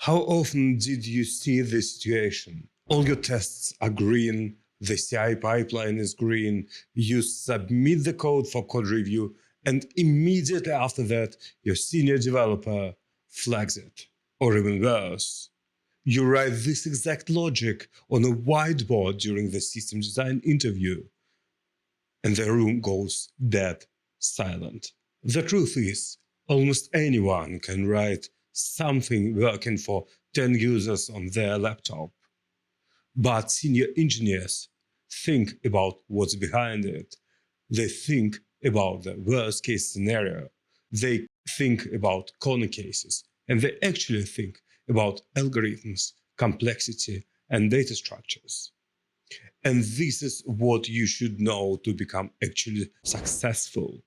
How often did you see this situation? All your tests are green, the CI pipeline is green, you submit the code for code review, and immediately after that, your senior developer flags it. Or even worse, you write this exact logic on a whiteboard during the system design interview, and the room goes dead silent. The truth is, almost anyone can write something working for 10 users on their laptop. But senior engineers think about what's behind it. They think about the worst case scenario. They think about corner cases. And they actually think about algorithms, complexity, and data structures. And this is what you should know to become actually successful,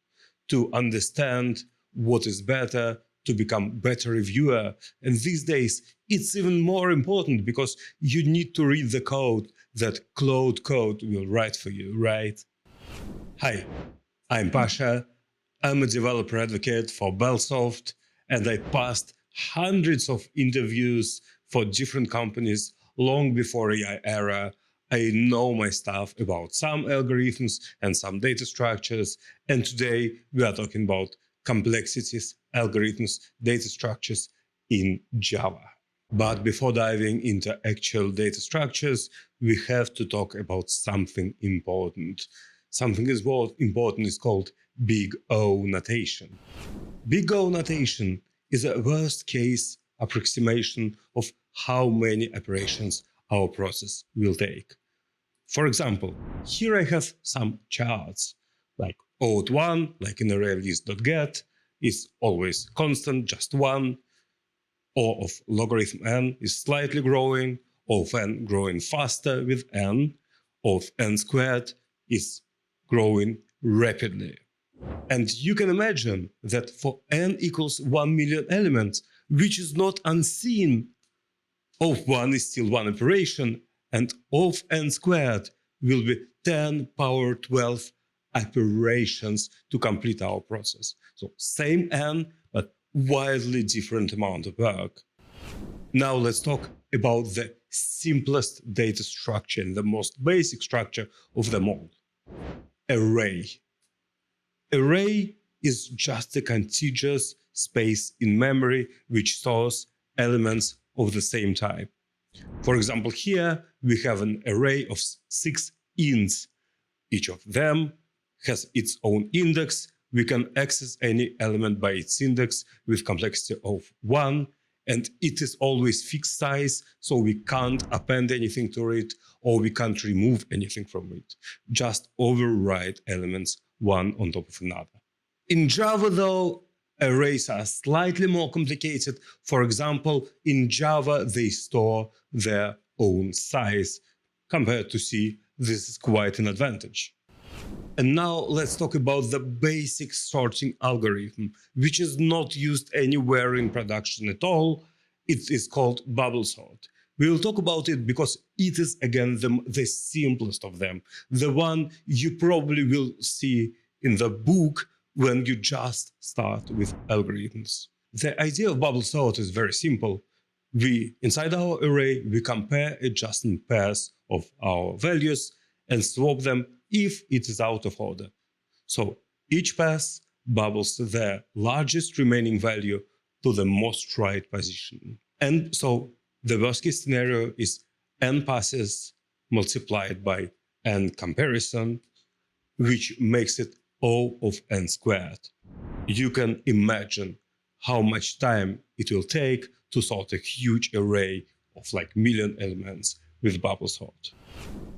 to understand what is better, to become better reviewer. And these days, it's even more important because you need to read the code that Cloud Code will write for you, right? Hi, I'm Pasha. I'm a developer advocate for Bellsoft, and I passed hundreds of interviews for different companies long before AI era. I know my stuff about some algorithms and some data structures, and today we are talking about complexities, algorithms, data structures in Java. But before diving into actual data structures, we have to talk about something important. Something important is called Big O notation. Big O notation is a worst-case approximation of how many operations our process will take. For example, here I have some charts, like O1, like in ArrayList.get, is always constant, just 1. O of logarithm n is slightly growing, O of n growing faster with n, O of n squared is growing rapidly. And you can imagine that for n equals 1 million elements, which is not unseen, O of 1 is still one operation, and O of n squared will be 10 power 12 operations to complete our process. So same n, but wildly different amount of work. Now let's talk about the simplest data structure and the most basic structure of them all. Array. Array is just a contiguous space in memory which stores elements of the same type. For example, here we have an array of 6 ints. Each of them has its own index. We can access any element by its index with complexity of 1, and it is always fixed size, so we can't append anything to it, or we can't remove anything from it. Just overwrite elements one on top of another. In Java, though, arrays are slightly more complicated. For example, in Java, they store their own size. Compared to C, this is quite an advantage. And now let's talk about the basic sorting algorithm, which is not used anywhere in production at all. It is called bubble sort. We will talk about it because it is, again, the simplest of them. The one you probably will see in the book when you just start with algorithms. The idea of bubble sort is very simple. Inside our array, we compare adjacent pairs of our values and swap them if it is out of order. So each pass bubbles the largest remaining value to the most right position. And so the worst case scenario is n passes multiplied by n comparison, which makes it O of n squared. You can imagine how much time it will take to sort a huge array of like million elements with bubble sort.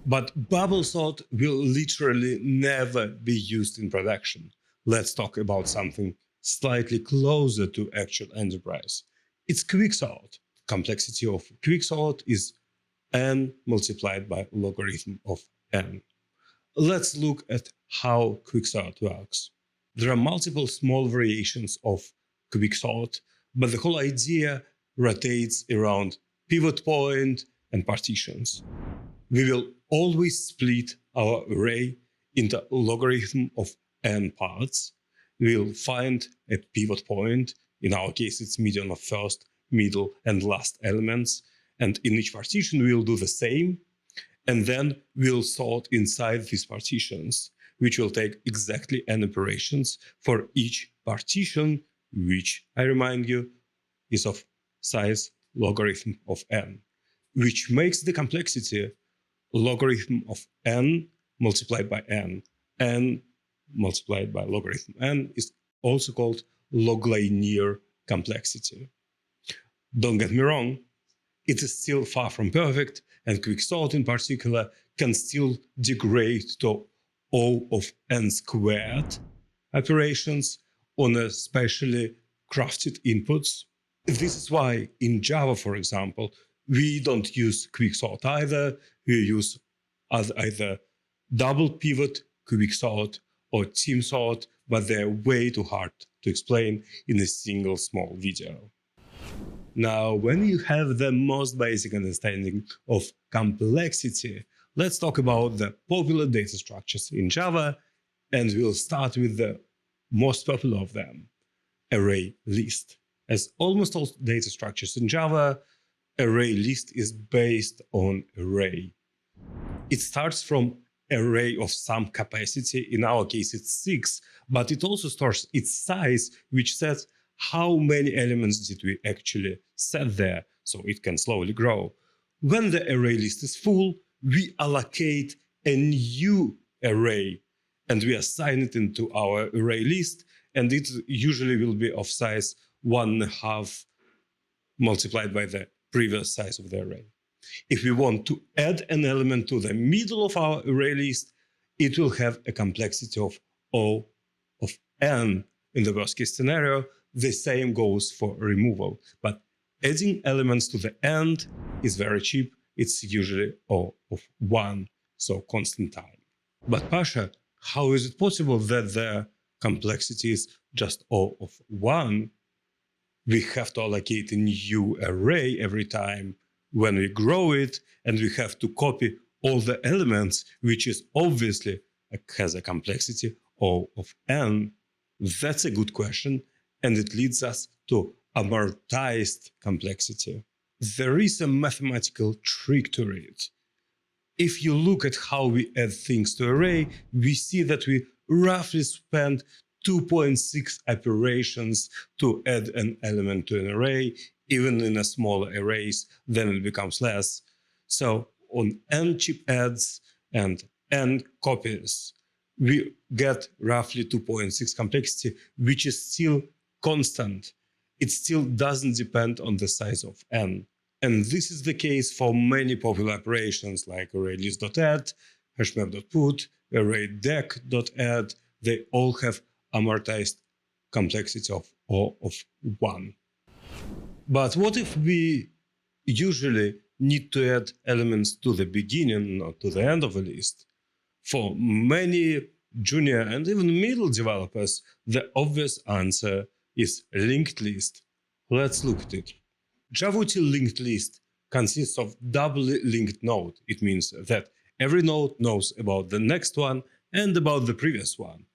But bubble sort will literally never be used in production. Let's talk about something slightly closer to actual enterprise. It's Quicksort. Complexity of Quicksort is n multiplied by logarithm of n. Let's look at how Quicksort works. There are multiple small variations of Quicksort, but the whole idea rotates around pivot point and partitions. We will always split our array into logarithm of n parts. We'll find a pivot point. In our case, it's median of first, middle, and last elements. And in each partition, we'll do the same. And then we'll sort inside these partitions, which will take exactly n operations for each partition, which, I remind you, is of size logarithm of n, which makes the complexity logarithm of n multiplied by n. N multiplied by logarithm n is also called log linear complexity. Don't get me wrong, it is still far from perfect, and Quicksort in particular can still degrade to O of n squared operations on a specially crafted inputs. This is why in Java, for example, we don't use Quicksort either. We use either double pivot Quicksort or team sort, but they're way too hard to explain in a single small video. Now, when you have the most basic understanding of complexity, let's talk about the popular data structures in Java, and we'll start with the most popular of them, ArrayList. As almost all data structures in Java, ArrayList is based on array. It starts from array of some capacity, in our case it's 6, but it also stores its size, which says how many elements did we actually set there, so it can slowly grow. When the array list is full, we allocate a new array and we assign it into our array list, and it usually will be of size 1.5 multiplied by the previous size of the array. If we want to add an element to the middle of our array list, it will have a complexity of O of n in the worst case scenario. The same goes for removal, but adding elements to the end is very cheap. It's usually O of 1, so constant time. But Pasha, how is it possible that the complexity is just O of 1? We have to allocate a new array every time when we grow it, and we have to copy all the elements, which is obviously has a complexity O of n. That's a good question, and it leads us to amortized complexity. There is a mathematical trick to it. If you look at how we add things to array, we see that we roughly spend 2.6 operations to add an element to an array. Even in a smaller arrays, then it becomes less. So on n chip adds and n copies, we get roughly 2.6 complexity, which is still constant. It still doesn't depend on the size of n. And this is the case for many popular operations like ArrayList.add, HashMap.put, ArrayDeque.add. They all have amortized complexity of O of 1. But what if we usually need to add elements to the beginning, not to the end of a list? For many junior and even middle developers, the obvious answer is LinkedList. Let's look at it. Java-util LinkedList consists of doubly linked node. It means that every node knows about the next one and about the previous one.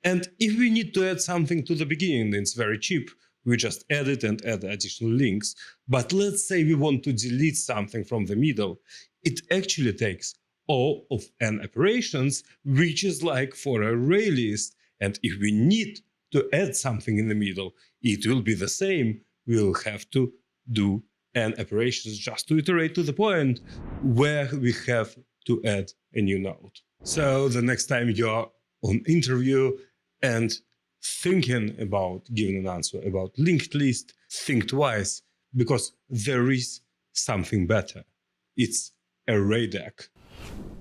And if we need to add something to the beginning, then it's very cheap. We just add it and add additional links. But let's say we want to delete something from the middle. It actually takes O of n operations, which is like for array list. And if we need to add something in the middle, it will be the same. We'll have to do n operations just to iterate to the point where we have to add a new node. So the next time you're on interview and thinking about giving an answer about linked list, think twice, because there is something better. It's ArrayDeque.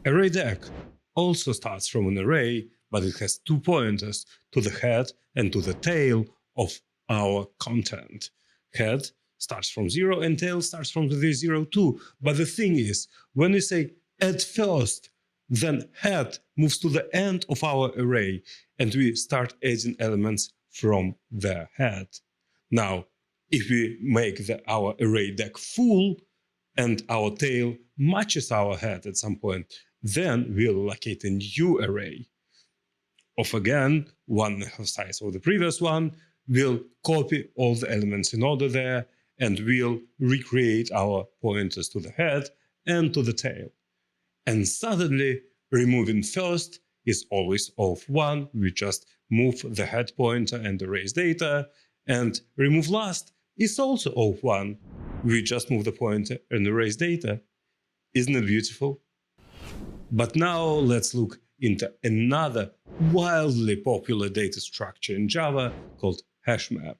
ArrayDeque also starts from an array, but it has two pointers, to the head and to the tail of our content. Head starts from 0 and tail starts from the 0 too. But the thing is, when we say add first, then head moves to the end of our array, and we start adding elements from the head. Now, if we make our ArrayDeque full and our tail matches our head at some point, then we'll allocate a new array of, again, 1.5 size of the previous one. We'll copy all the elements in order there, and we'll recreate our pointers to the head and to the tail. And suddenly, removing first is always of1. We just move the head pointer and erase data. And remove last is also of1. We just move the pointer and erase data. Isn't it beautiful? But now let's look into another wildly popular data structure in Java called HashMap.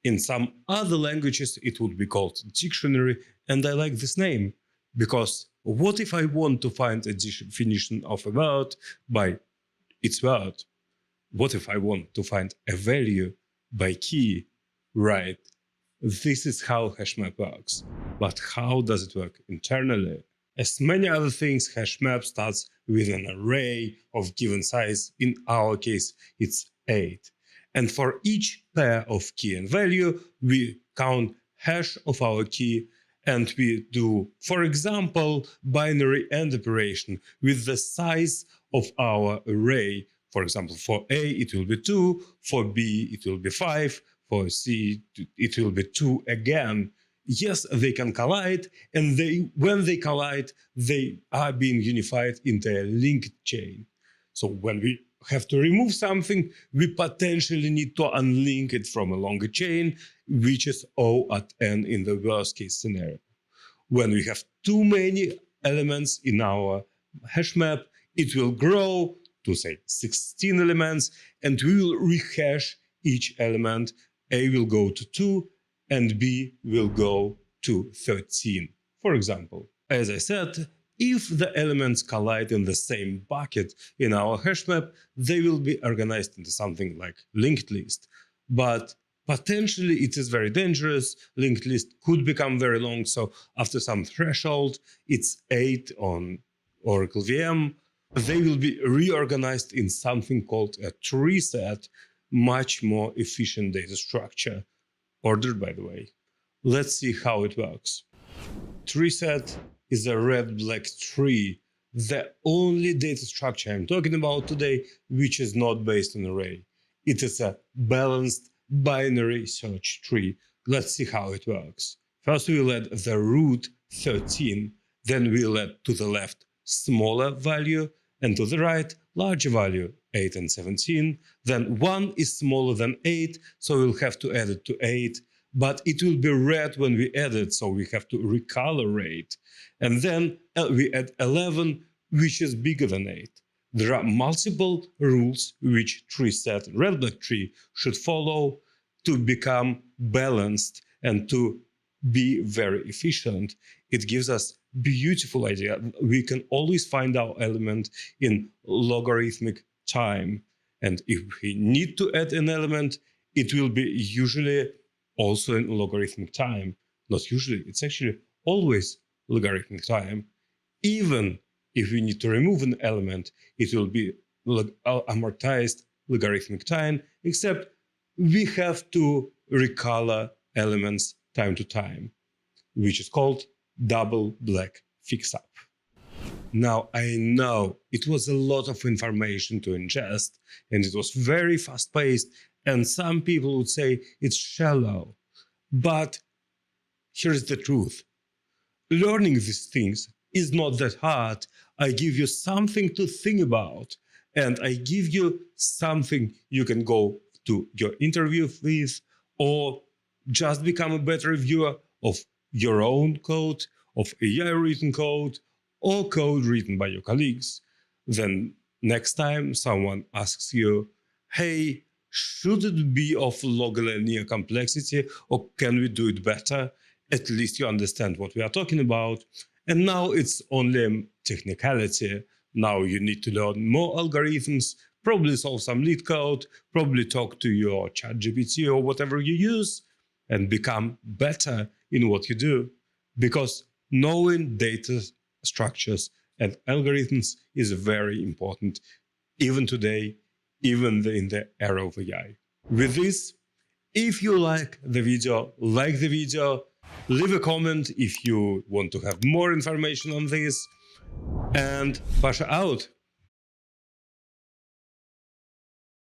In some other languages, it would be called dictionary, and I like this name because what if I want to find a definition of a word by its word? What if I want to find a value by key? Right. This is how HashMap works. But how does it work internally? As many other things, HashMap starts with an array of given size. In our case, it's 8. And for each pair of key and value, we count hash of our key, and we do, for example, binary AND operation with the size of our array. For example, for A, it will be 2, for B, it will be 5, for C, it will be 2 again. Yes, they can collide, and when they collide, they are being unified into a linked chain. So when we have to remove something, we potentially need to unlink it from a longer chain, which is O at N in the worst case scenario. When we have too many elements in our hash map, it will grow to say 16 elements, and we will rehash each element. A will go to 2, and B will go to 13, for example. As I said, if the elements collide in the same bucket in our hash map, they will be organized into something like LinkedList. But potentially it is very dangerous. LinkedList could become very long, so after some threshold, it's 8 on Oracle VM, they will be reorganized in something called a tree set, much more efficient data structure. Ordered, by the way. Let's see how it works. Tree set is a red-black tree, the only data structure I'm talking about today which is not based on array. It is a balanced binary search tree. Let's see how it works. First we'll add the root 13, then we'll add to the left smaller value and to the right larger value 8 and 17. Then 1 is smaller than 8, so we'll have to add it to 8. But it will be red when we add it, so we have to recolorate. And then we add 11, which is bigger than 8. There are multiple rules which tree set and red-black tree should follow to become balanced and to be very efficient. It gives us beautiful idea. We can always find our element in logarithmic time. And if we need to add an element, it will be usually also in logarithmic time. Not usually, it's actually always logarithmic time. Even if we need to remove an element, it will be amortized logarithmic time, except we have to recolor elements time to time, which is called double black fix-up. Now, I know it was a lot of information to ingest, and it was very fast-paced, and some people would say it's shallow. But here's the truth. Learning these things is not that hard. I give you something to think about, and I give you something you can go to your interview with, or just become a better reviewer of your own code, of AI-written code, or code written by your colleagues. Then next time someone asks you, hey, should it be of log linear complexity, or can we do it better? At least you understand what we are talking about. And now it's only a technicality. Now you need to learn more algorithms, probably solve some lead code, probably talk to your ChatGPT or whatever you use, and become better in what you do. Because knowing data structures and algorithms is very important, even today, even in the era of AI. With this, if you like the video, leave a comment if you want to have more information on this, and Pasha out.